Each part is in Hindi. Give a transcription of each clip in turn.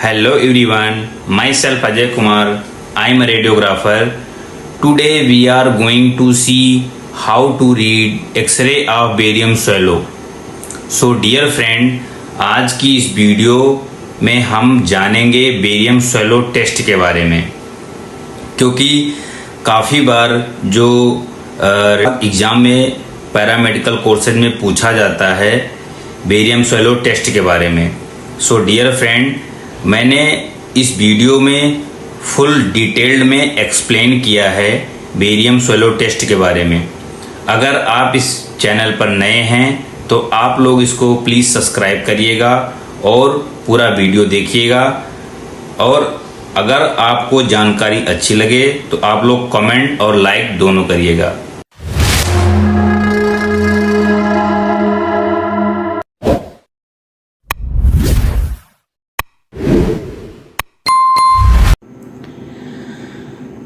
Hello everyone, myself Ajay Kumar. I am a radiographer. Today we are going to see how to read X-ray of barium swallow. So dear friend, आज की इस वीडियो में हम जानेंगे बेरियम स्वैलो टेस्ट के बारे में, क्योंकि काफ़ी बार जो एग्ज़ाम में पैरामेडिकल कोर्सेज में पूछा जाता है बेरियम स्वैलो टेस्ट के बारे में। सो डियर फ्रेंड, मैंने इस वीडियो में फुल डिटेल्ड में एक्सप्लेन किया है बेरियम स्वैलो टेस्ट के बारे में। अगर आप इस चैनल पर नए हैं तो आप लोग इसको प्लीज़ सब्सक्राइब करिएगा और पूरा वीडियो देखिएगा, और अगर आपको जानकारी अच्छी लगे तो आप लोग कमेंट और लाइक दोनों करिएगा।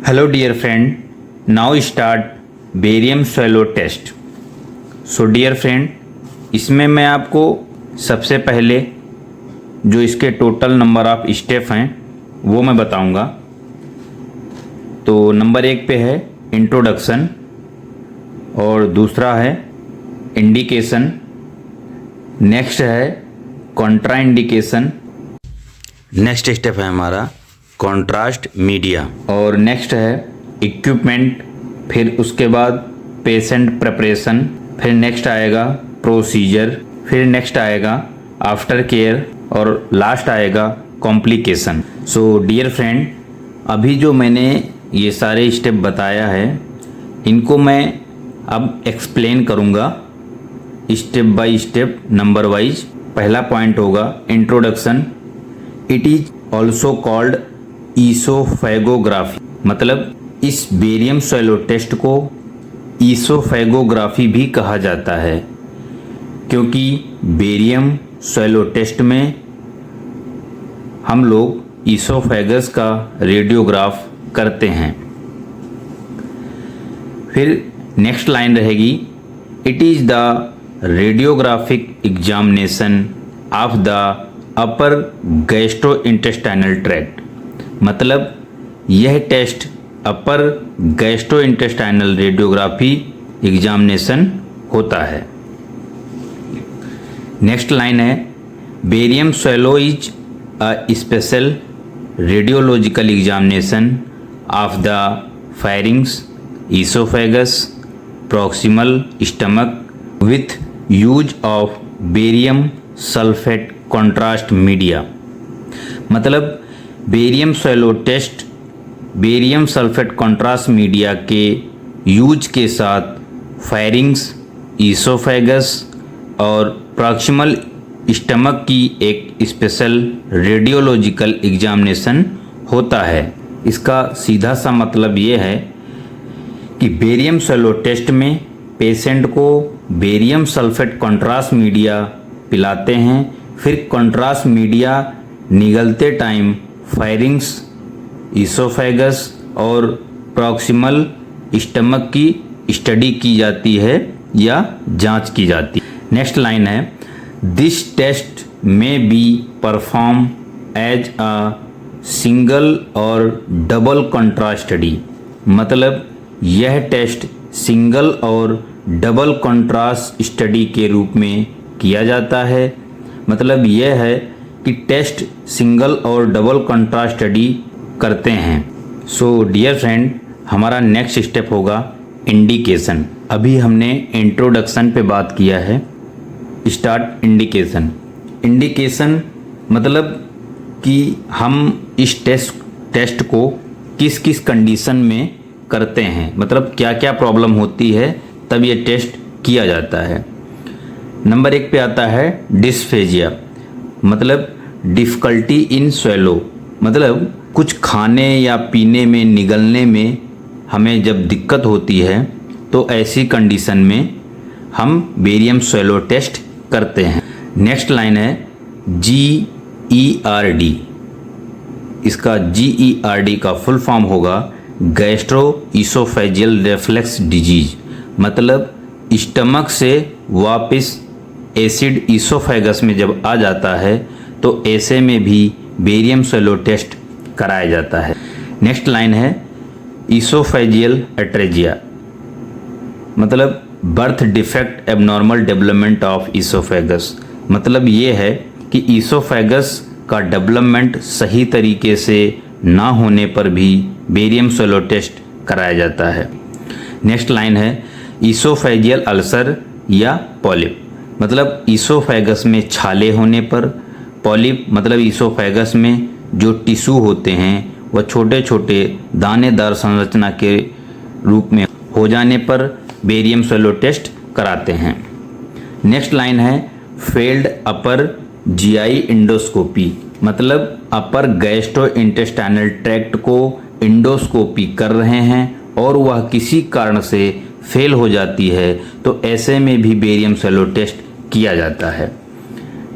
Hello dear friend, now start barium swallow test. So dear friend, इसमें मैं आपको सबसे पहले जो इसके टोटल नंबर ऑफ स्टेप हैं वो मैं बताऊंगा। तो नंबर 1 पे है इंट्रोडक्शन, और दूसरा है इंडिकेशन, नेक्स्ट है कॉन्ट्रा इंडिकेशन, नेक्स्ट स्टेप है हमारा कॉन्ट्रास्ट मीडिया, और नेक्स्ट है इक्विपमेंट, फिर उसके बाद पेशेंट प्रिपरेशन, फिर नेक्स्ट आएगा प्रोसीजर, फिर नेक्स्ट आएगा आफ्टर केयर, और लास्ट आएगा कॉम्प्लिकेशन। सो डियर फ्रेंड, अभी जो मैंने ये सारे स्टेप बताया है इनको मैं अब एक्सप्लेन करूँगा step by step, number wise. पहला पॉइंट होगा introduction. It is also called oesophagography, मतलब इस बेरियम स्वैलो टेस्ट को ईसोफेगोग्राफी भी कहा जाता है, क्योंकि बेरियम स्वैलो टेस्ट में हम लोग ईसोफेगस का रेडियोग्राफ करते हैं। फिर नेक्स्ट लाइन रहेगी, it is the radiographic examination of the upper gastrointestinal tract, मतलब यह test upper gastrointestinal radiography examination होता है। नेक्स्ट लाइन है, barium swallow is a special radiological examination of the pharynx, oesophagus, proximal stomach with use of barium sulphate contrast media, मतलब barium swallow test barium sulphate contrast media के यूज के साथ फायरिंग्स, ईसोफेगस और प्रॉक्सिमल स्टमक की एक स्पेशल रेडियोलॉजिकल एग्जामिनेशन होता है। इसका सीधा सा मतलब ये है कि बेरियम स्वैलो टेस्ट में पेशेंट को बेरियम सल्फेट कॉन्ट्रास्ट मीडिया पिलाते हैं, फिर कॉन्ट्रास्ट मीडिया निगलते टाइम फायरिंग्स, ईसोफेगस और प्रॉक्सिमल स्टमक की स्टडी की जाती है या जांच की जाती है। नेक्स्ट लाइन है, this test may be perform as a single और डबल कॉन्ट्रास्ट स्टडी, मतलब यह टेस्ट सिंगल और डबल कॉन्ट्रास्ट स्टडी के रूप में किया जाता है। मतलब यह है कि टेस्ट सिंगल और डबल कॉन्ट्रास्ट स्टडी करते हैं। सो डियर फ्रेंड, हमारा नेक्स्ट स्टेप होगा इंडिकेशन। अभी हमने इंट्रोडक्शन पे बात किया है, स्टार्ट इंडिकेशन। इंडिकेशन मतलब कि हम इस टेस्ट को किस किस कंडीशन में करते हैं, मतलब क्या क्या प्रॉब्लम होती है तब ये टेस्ट किया जाता है। नंबर 1 पे आता है डिस्फेजिया, मतलब डिफ़िकल्टी इन स्वैलो, मतलब कुछ खाने या पीने में निगलने में हमें जब दिक्कत होती है तो ऐसी कंडीशन में हम बेरियम स्वैलो टेस्ट करते हैं। नेक्स्ट लाइन है GERD। इसका GERD का फुल फॉर्म होगा गैस्ट्रो ईसोफेजियल रिफ्लक्स डिजीज, मतलब स्टमक से वापस एसिड ईसोफेगस में जब आ जाता है तो ऐसे में भी बेरियम स्वैलो टेस्ट कराया जाता है। नेक्स्ट लाइन है ईसोफेजियल एट्रेजिया, मतलब birth defect abnormal development of oesophagus. मतलब ये है कि ईसोफेगस का डेवलपमेंट सही तरीके से ना होने पर भी बेरियम स्वैलो टेस्ट कराया जाता है। नेक्स्ट लाइन है ईसोफेजियल अल्सर या पॉलिप, मतलब ईसोफेगस में छाले होने पर। पॉलिप मतलब ईसोफेगस में जो टिश्यू होते हैं वह छोटे छोटे दानेदार संरचना के रूप में हो जाने पर बेरियम स्वैलो टेस्ट कराते हैं। नेक्स्ट लाइन है फेल्ड अपर जीआई इंडोस्कोपी, मतलब अपर गैस्ट्रो इंटेस्टाइनल ट्रैक्ट को इंडोस्कोपी कर रहे हैं और वह किसी कारण से फेल हो जाती है तो ऐसे में भी बेरियम स्वैलो टेस्ट किया जाता है।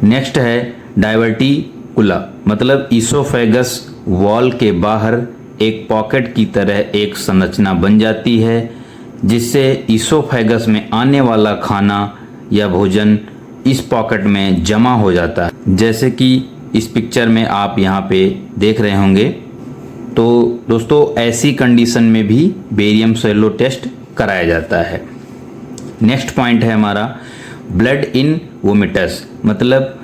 नेक्स्ट है डायवर्टिकुला, मतलब ईसोफेगस वॉल के बाहर एक पॉकेट की तरह एक संरचना बन जाती है जिससे ईसोफेगस में आने वाला खाना या भोजन इस पॉकेट में जमा हो जाता है, जैसे कि इस पिक्चर में आप यहाँ पे देख रहे होंगे। तो दोस्तों ऐसी कंडीशन में भी बेरियम स्वैलो टेस्ट कराया जाता है। नेक्स्ट पॉइंट है हमारा ब्लड इन वोमिटस, मतलब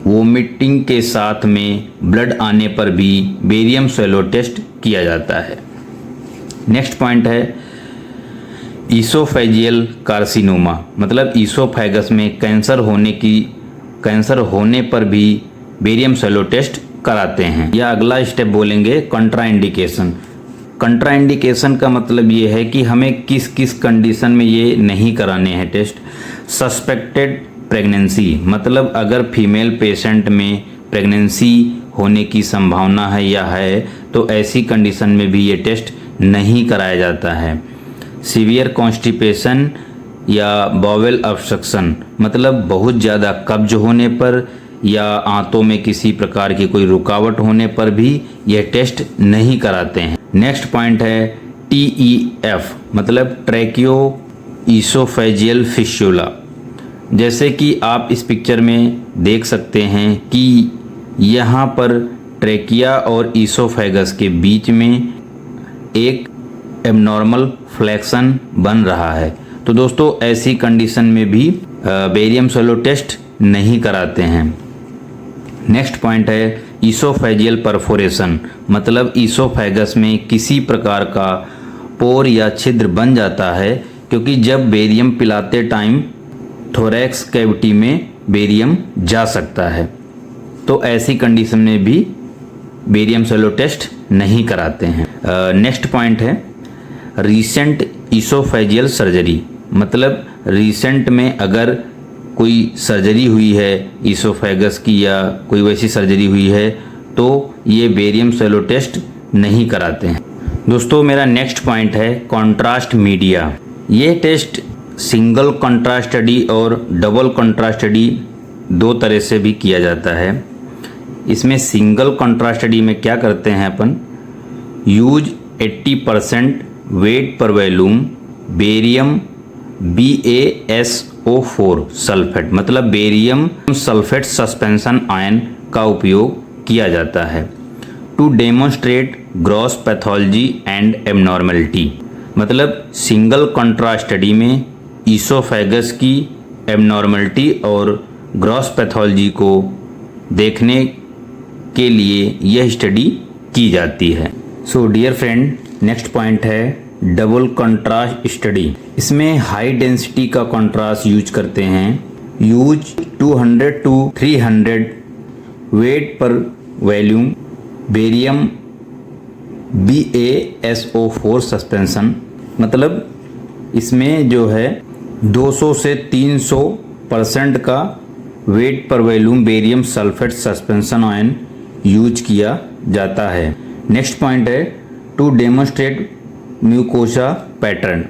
वोमिटिंग के साथ में ब्लड आने पर भी बेरियम स्वैलो टेस्ट किया जाता है। नेक्स्ट पॉइंट है ईसोफेजियल कार्सिनोमा, मतलब ईसोफेगस में कैंसर होने पर भी बेरियम स्वैलो टेस्ट कराते हैं। या अगला स्टेप बोलेंगे कंट्राइंडिकेशन। कंट्राइंडिकेशन का मतलब ये है कि हमें किस किस कंडीशन में ये नहीं कराने हैं टेस्ट। सस्पेक्टेड प्रेगनेंसी, मतलब अगर फीमेल पेशेंट में प्रेगनेंसी होने की संभावना है या है तो ऐसी कंडीशन में भी ये टेस्ट नहीं कराया जाता है। सीवियर कॉन्स्टिपेशन या बॉवेल ऑब्स्ट्रक्शन, मतलब बहुत ज़्यादा कब्ज होने पर या आंतों में किसी प्रकार की कोई रुकावट होने पर भी यह टेस्ट नहीं कराते हैं। नेक्स्ट पॉइंट है TEF, मतलब ट्रैकियो ईसोफेजियल फिस्टुला। जैसे कि आप इस पिक्चर में देख सकते हैं कि यहाँ पर ट्रैकिया और ईसोफेगस के बीच में एक एबनॉर्मल फ्लेक्शन बन रहा है। तो दोस्तों ऐसी कंडीशन में भी बेरियम स्वैलो टेस्ट नहीं कराते हैं। नेक्स्ट पॉइंट है ईसोफेजियल परफोरेशन, मतलब ईसोफेगस में किसी प्रकार का पोर या छिद्र बन जाता है, क्योंकि जब बेरियम पिलाते टाइम थोरैक्स कैविटी में बेरियम जा सकता है, तो ऐसी कंडीशन में भी बेरियम स्वैलो टेस्ट नहीं कराते हैं। नेक्स्ट पॉइंट है रीसेंट ईसोफेजियल सर्जरी, मतलब रीसेंट में अगर कोई सर्जरी हुई है ईसोफेगस की या कोई वैसी सर्जरी हुई है तो ये बेरियम स्वैलो टेस्ट नहीं कराते हैं। दोस्तों मेरा नेक्स्ट पॉइंट है कॉन्ट्रास्ट मीडिया। ये टेस्ट सिंगल कंट्रास्ट स्टडी और डबल कंट्रास्ट स्टडी दो तरह से भी किया जाता है। इसमें सिंगल कंट्रास्ट स्टडी में क्या करते हैं अपन, यूज 80% वेट पर वॉल्यूम बेरियम BaSO4 सल्फेट, मतलब बेरियम सल्फेट सस्पेंशन आयन का उपयोग किया जाता है to demonstrate gross pathology and abnormality. मतलब सिंगल कंट्रास्ट स्टडी में ईसोफेगस की एबनॉर्मलिटी और ग्रॉस पैथोलॉजी को देखने के लिए यह स्टडी की जाती है। So dear friend, next point है डबल कंट्रास्ट स्टडी। इसमें हाई डेंसिटी का कंट्रास्ट यूज करते हैं, यूज 200 to 300 वेट पर वॉल्यूम बेरियम BaSO4 सस्पेंशन, मतलब इसमें जो है 200 से 300% का वेट पर volume barium sulphate suspension ion use किया जाता है। नेक्स्ट पॉइंट है टू डेमोन्स्ट्रेट म्यूकोसा पैटर्न,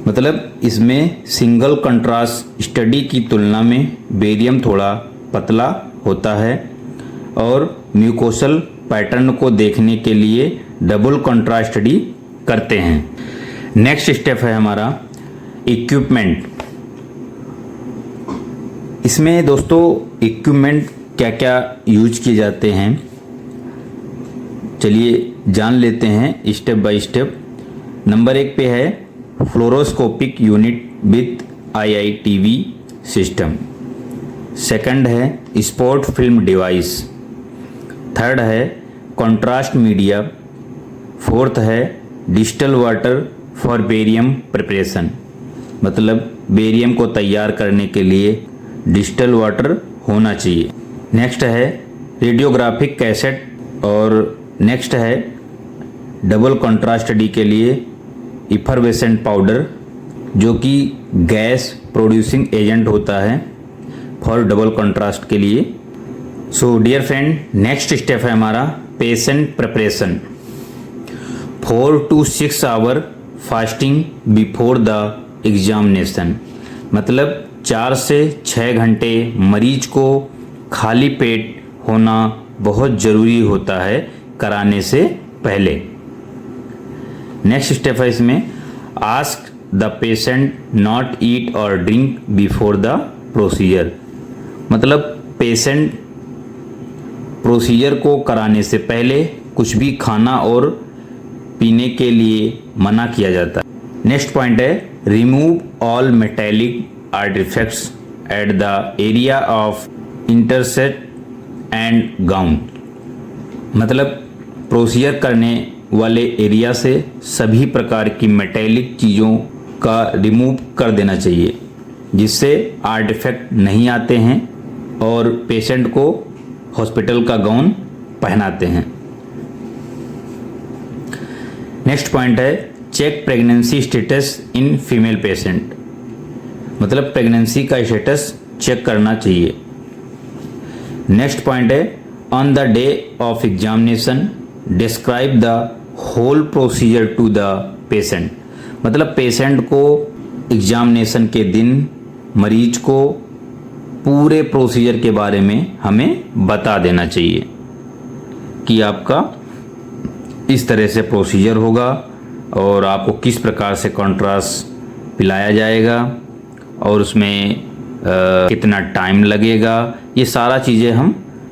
मतलब इसमें सिंगल कंट्रास्ट स्टडी की तुलना में बेरियम थोड़ा पतला होता है और म्यूकोसल पैटर्न को देखने के लिए डबल कंट्रास्ट स्टडी करते हैं। नेक्स्ट स्टेप है हमारा इक्विपमेंट। इसमें दोस्तों इक्विपमेंट क्या क्या यूज किए जाते हैं, चलिए जान लेते हैं स्टेप बाय स्टेप। नंबर 1 पे है fluoroscopic unit with IITV system. Second है स्पॉट फिल्म डिवाइस। थर्ड है कॉन्ट्रास्ट मीडिया। फोर्थ है distil water for barium preparation, मतलब बेरियम को तैयार करने के लिए डिस्टिल वाटर होना चाहिए। नेक्स्ट है रेडियोग्राफिक कैसेट और नेक्स्ट है डबल कॉन्ट्रास्ट स्टडी के लिए इफरवेसेंट पाउडर, जो कि गैस प्रोड्यूसिंग एजेंट होता है फॉर डबल कॉन्ट्रास्ट के लिए। So dear friend, next step है हमारा patient preparation. 4 to 6 hour fasting before the examination, मतलब 4 से 6 घंटे मरीज को खाली पेट होना बहुत ज़रूरी होता है कराने से पहले। नेक्स्ट स्टेप है इसमें ask the patient not eat और ड्रिंक बिफोर द प्रोसीजर, मतलब पेशेंट प्रोसीजर को कराने से पहले कुछ भी खाना और पीने के लिए मना किया जाता है। नेक्स्ट पॉइंट है remove all metallic artefacts at the area of interest and gown, मतलब प्रोसीजर करने वाले एरिया से सभी प्रकार की मेटेलिक चीज़ों का रिमूव कर देना चाहिए, जिससे आर्टिफैक्ट नहीं आते हैं और पेशेंट को हॉस्पिटल का गाउन पहनाते हैं। नेक्स्ट पॉइंट है check pregnancy status in female patient, मतलब प्रेगनेंसी का स्टेटस चेक करना चाहिए। नेक्स्ट पॉइंट है on the day of examination describe the whole procedure to the patient, मतलब पेशेंट को एग्जामिनेशन के दिन मरीज को पूरे प्रोसीजर के बारे में हमें बता देना चाहिए कि आपका इस तरह से प्रोसीजर होगा और आपको किस प्रकार से कॉन्ट्रास्ट पिलाया जाएगा और उसमें कितना टाइम लगेगा। ये सारा चीज़ें हम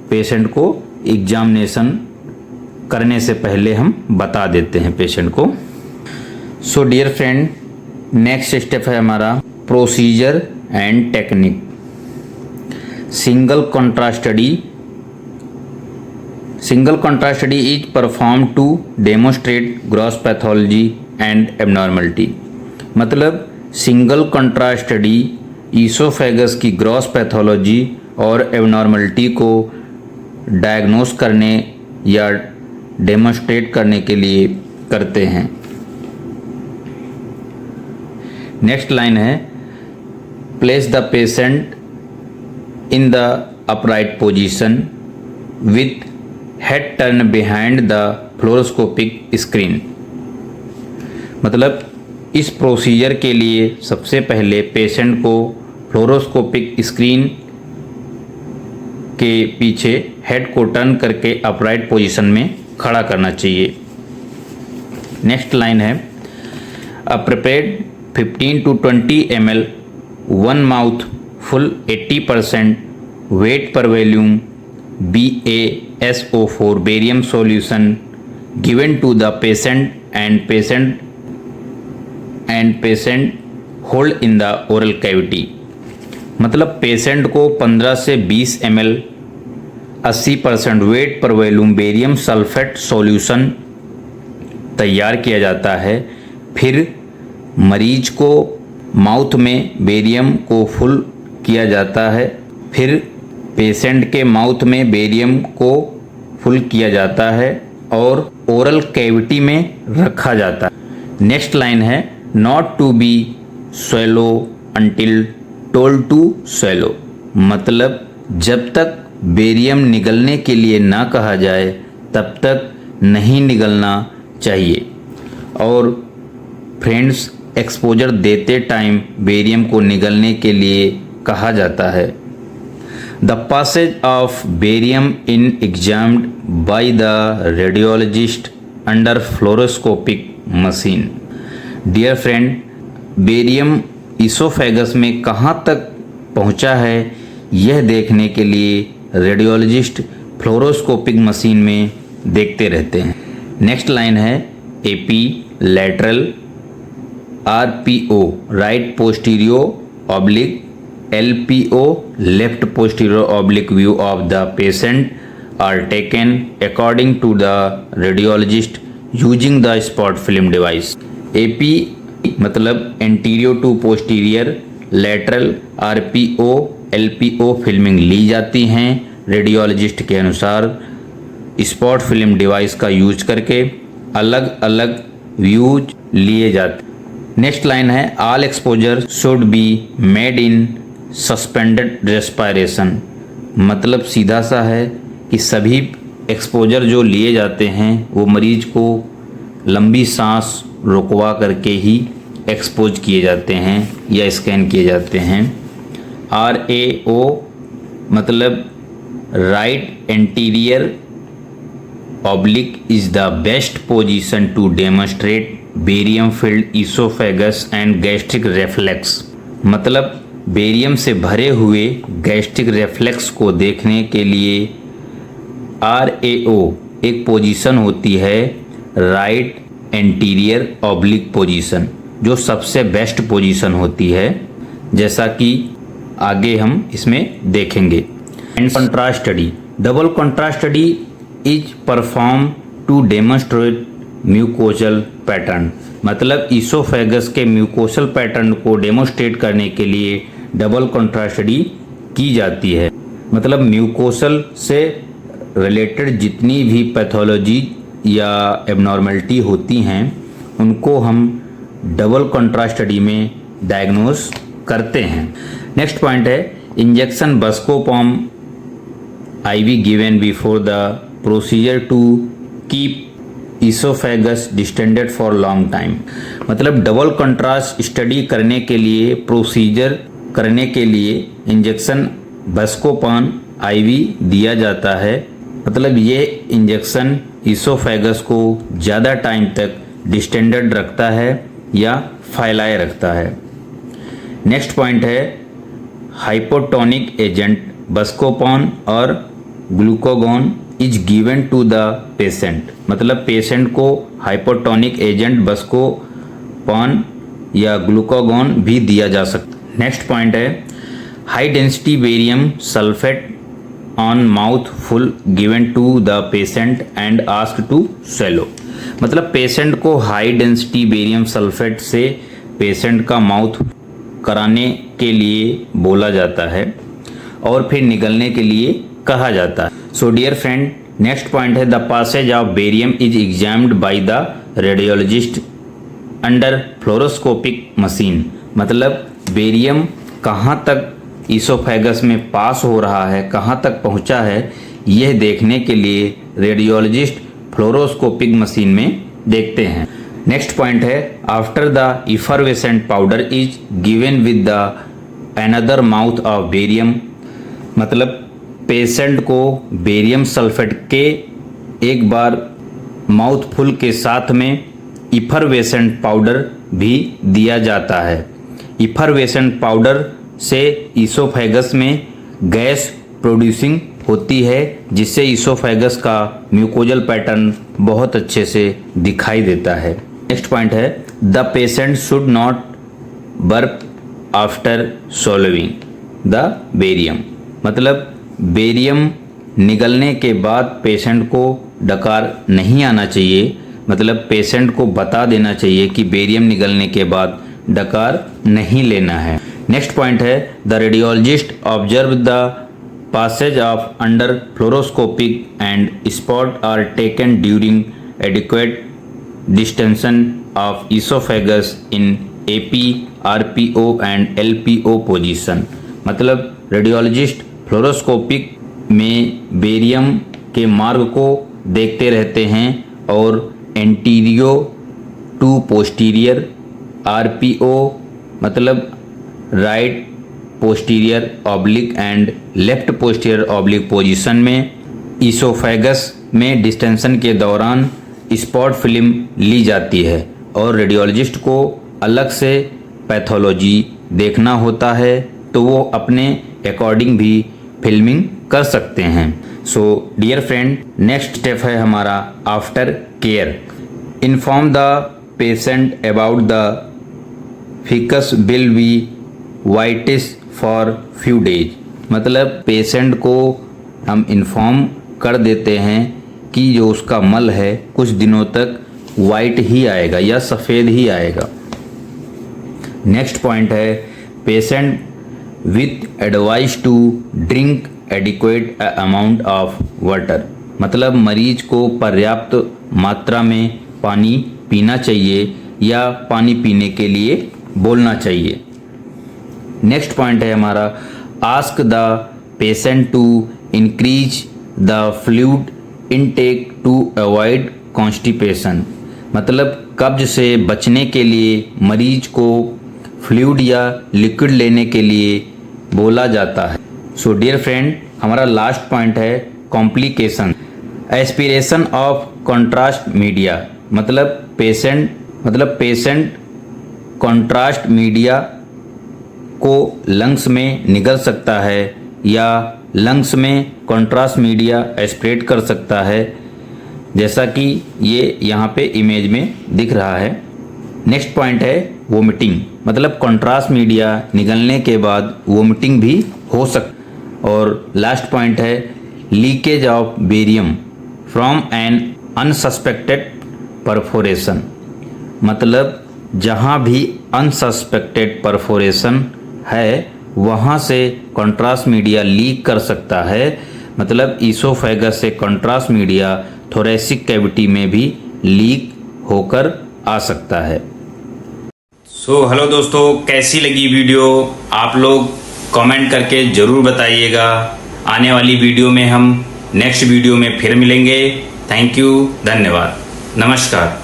पेशेंट को एग्जामिनेशन करने से पहले हम बता देते हैं पेशेंट को। So dear friend, next step है हमारा procedure and technique. Single contrast study is perform to demonstrate gross pathology and abnormality, मतलब सिंगल कॉन्ट्रास्ट स्टडी ईसोफेगस की ग्रॉस पैथोलॉजी और एबनॉर्मलिटी को डायग्नोस करने या डेमोस्ट्रेट करने के लिए करते हैं। नेक्स्ट लाइन है place the patient in the upright position with head turn behind the fluoroscopic screen, मतलब इस प्रोसीजर के लिए सबसे पहले पेशेंट को फ्लोरोस्कोपिक स्क्रीन के पीछे हेड को टर्न करके अपराइट पोजीशन में खड़ा करना चाहिए। नेक्स्ट लाइन है a prepared 15 to 20 ml 1 mouth full 80% weight पर volume BaSO4 barium solution given to the patient and patient hold in the oral cavity, मतलब पेशेंट को 15 से 20 ml 80% वेट पर वॉल्यूम बेरियम सल्फेट सॉल्यूशन तैयार किया जाता है। फिर मरीज को माउथ में बेरियम को फुल किया जाता है, फिर पेशेंट के माउथ में बेरियम को फुल किया जाता है और ओरल कैविटी में रखा जाता है। नेक्स्ट लाइन है not to be swallow until told to swallow, मतलब जब तक बेरियम निगलने के लिए ना कहा जाए तब तक नहीं निगलना चाहिए। और फ्रेंड्स, एक्सपोजर देते टाइम बेरियम को निगलने के लिए कहा जाता है। The passage of barium in examined by the radiologist under fluoroscopic machine. Dear friend, barium oesophagus में कहाँ तक पहुँचा है यह देखने के लिए रेडियोलॉजिस्ट फ्लोरोस्कोपिक मशीन में देखते रहते हैं। नेक्स्ट लाइन है AP lateral, RPO right posterior oblique, LPO left posterior oblique view of the patient are taken according to the radiologist using the spot film device. AP मतलब anterior to posterior, lateral RPO LPO filming ली जाती हैं रेडियोलॉजिस्ट के अनुसार स्पॉट फिल्म डिवाइस का यूज करके अलग अलग व्यूज लिए जाते। नेक्स्ट लाइन है all exposure should be made in suspended respiration, मतलब सीधा सा है कि सभी एक्सपोजर जो लिए जाते हैं वो मरीज को लंबी सांस रुकवा करके ही एक्सपोज किए जाते हैं या स्कैन किए जाते हैं। RAO मतलब right anterior oblique is the best position to demonstrate barium filled oesophagus and gastric reflex, मतलब बेरियम से भरे हुए गैस्ट्रिक रेफ्लेक्स को देखने के लिए RAO एक पोजीशन होती है राइट एंटीरियर ऑब्लिक पोजीशन, जो सबसे बेस्ट पोजीशन होती है, जैसा कि आगे हम इसमें देखेंगे। And contrast study, double contrast study is perform to demonstrate mucosal pattern, मतलब ईसोफेगस के म्यूकोसल पैटर्न को डेमोन्स्ट्रेट करने के लिए डबल कंट्रास्ट स्टडी की जाती है। मतलब म्यूकोसल से रिलेटेड जितनी भी पैथोलॉजी या एबनॉर्मलिटी होती हैं उनको हम डबल कंट्रास्ट स्टडी में डायग्नोस करते हैं। नेक्स्ट पॉइंट है injection Buscopan IV given before the procedure to keep oesophagus distended for long time, मतलब डबल कंट्रास्ट स्टडी करने के लिए प्रोसीजर करने के लिए इंजेक्शन बस्कोपॉन IV दिया जाता है, मतलब ये इंजेक्शन ईसोफेगस को ज़्यादा टाइम तक डिस्टेंडेड रखता है या फैलाए रखता है। नेक्स्ट पॉइंट है हाइपोटोनिक एजेंट बस्कोपॉन और glucagon is given to the patient, मतलब पेशेंट को हाइपोटोनिक एजेंट बस्कोपॉन या ग्लूकागॉन भी दिया जा सकता है। नेक्स्ट पॉइंट है high density barium sulphate on mouthful given to the patient and asked to swallow, मतलब पेशेंट को हाई डेंसिटी बेरियम सल्फेट से पेशेंट का माउथ कराने के लिए बोला जाता है और फिर निगलने के लिए कहा जाता है। So dear friend, next point है the passage of barium is examined by the radiologist under fluoroscopic machine, मतलब बेरियम कहाँ तक ईसोफेगस में पास हो रहा है, कहाँ तक पहुँचा है, यह देखने के लिए रेडियोलॉजिस्ट फ्लोरोस्कोपिक मशीन में देखते हैं। नेक्स्ट पॉइंट है after the effervescent powder is given with the another mouth of barium, मतलब पेशेंट को बेरियम सल्फेट के एक बार माउथ फुल के साथ में इफरवेसेंट पाउडर भी दिया जाता है। इफरवेसेंट पाउडर से ईसोफेगस में गैस प्रोड्यूसिंग होती है, जिससे ईसोफेगस का म्यूकोजल पैटर्न बहुत अच्छे से दिखाई देता है। नेक्स्ट पॉइंट है the patient should not burp after swallowing the barium, मतलब बेरियम निगलने के बाद पेशेंट को डकार नहीं आना चाहिए, मतलब पेशेंट को बता देना चाहिए कि बेरियम निगलने के बाद डकार नहीं लेना है। नेक्स्ट पॉइंट है the radiologist observe the passage of under fluoroscopic and spot are taken during adequate distension of esophagus in AP, RPO and LPO position, मतलब रेडियोलॉजिस्ट फ्लोरोस्कोपिक में बेरियम के मार्ग को देखते रहते हैं और एंटीरियो टू पोस्टीरियर, RPO मतलब right posterior oblique and left posterior oblique position में ईसोफेगस में डिस्टेंशन के दौरान स्पॉट फिल्म ली जाती है और रेडियोलॉजिस्ट को अलग से पैथोलॉजी देखना होता है तो वो अपने अकॉर्डिंग भी फिल्मिंग कर सकते हैं। So dear friend, next step है हमारा after care. Inform the patient about the faeces will be whitish for few days. मतलब पेशेंट को हम इन्फॉर्म कर देते हैं कि जो उसका मल है कुछ दिनों तक वाइट ही आएगा या सफ़ेद ही आएगा। नेक्स्ट पॉइंट है patient with advice to drink adequate amount of water. मतलब मरीज को पर्याप्त मात्रा में पानी पीना चाहिए या पानी पीने के लिए बोलना चाहिए। नेक्स्ट पॉइंट है हमारा ask the patient to increase the fluid intake to avoid constipation. मतलब कब्ज से बचने के लिए मरीज को फ्लूइड या लिक्विड लेने के लिए बोला जाता है। सो डियर फ्रेंड, हमारा लास्ट पॉइंट है complication. Aspiration of contrast media. मतलब पेशेंट कॉन्ट्रास्ट मीडिया को लंग्स में निगल सकता है या लंग्स में कॉन्ट्रास्ट मीडिया एस्पिरेट कर सकता है, जैसा कि ये यहाँ पे इमेज में दिख रहा है। नेक्स्ट पॉइंट है वोमिटिंग। मतलब कॉन्ट्रास्ट मीडिया निगलने के बाद वोमिटिंग भी हो सकती। और लास्ट पॉइंट है leakage of barium from an unsuspected perforation. मतलब जहाँ भी अनसस्पेक्टेड परफोरेशन है वहाँ से कॉन्ट्रास्ट मीडिया लीक कर सकता है। मतलब ईसोफेगस से कॉन्ट्रास्ट मीडिया थोरेसिक कैविटी में भी लीक होकर आ सकता है। सो हेलो दोस्तों, कैसी लगी वीडियो आप लोग कमेंट करके ज़रूर बताइएगा। आने वाली वीडियो में हम नेक्स्ट वीडियो में फिर मिलेंगे। थैंक यू, धन्यवाद, नमस्कार।